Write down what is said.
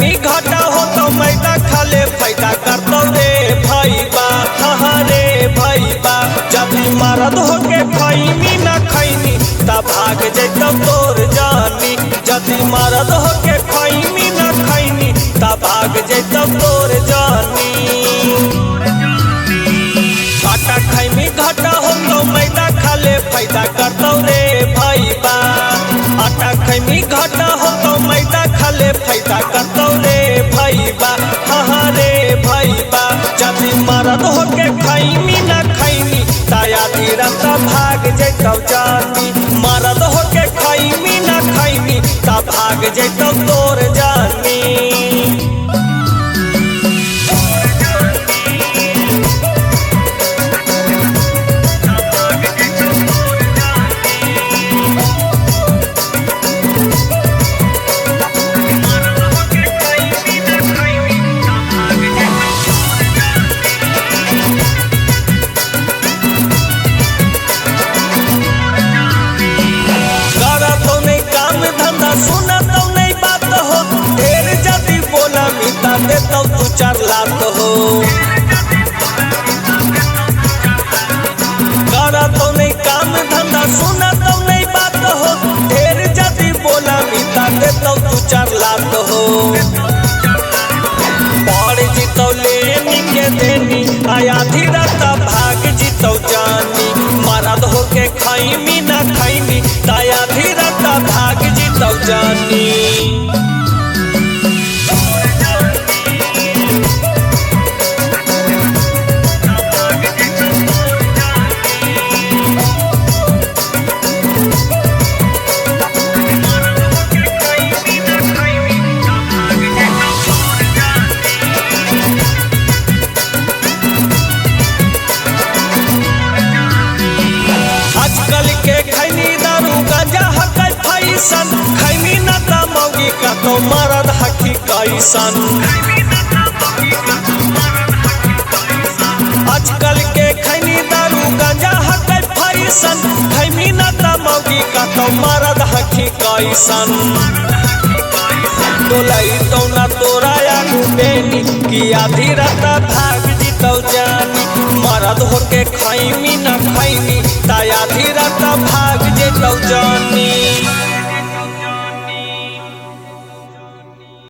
खैमी घाटा हो तो मैदा खाले फायदा करतो रे भैबा रे भैबा। जब मरद होके खैमी न खैनी तब भाग जैतो तोर जानी। जब मरद होके खैमी न खैनी तब भाग जैतो तोर जानी। आटा खैमी घाटा हो तो मैदा खाले फायदा करतो रे भैबा। आटा खैमी घाटा हो तो मैदा खाले फायदा करतो रे भैबा रे भैबा। जब मरद होके खैमी न खैनी ताया धीरा तब भाग जैतो जानी। मरद होके खैमी न खैनी तब भाग जैतो तोर जानी। सुना तो नहीं बात हो ढेर जदी बोला मिटा दे तो तू 4 लाख हो। करा तो नहीं काम धंधा सुना तो नहीं बात हो ढेर जदी बोला मिटा दे तो तू 4 लाख हो। पड़ जीतो लेनी के देनी आया धीरा तब भाग जीतो जानी। मरद होके खैमी न खैनी ताया धीरा तब भाग जीतो जानी। खैमी न तमौगी का तो मरद हकी कैसन। आजकल के खैनी दारू गंजा हकै फैसन। खैमी न तमौगी का तो मरद हकी कैसन। तोलाई तो न तोरा आगू बेनी कि आधी रात भाग जीतो जानी। मरद होके खैमी न खैनी ताया आधी रात भाग जीतो जानी।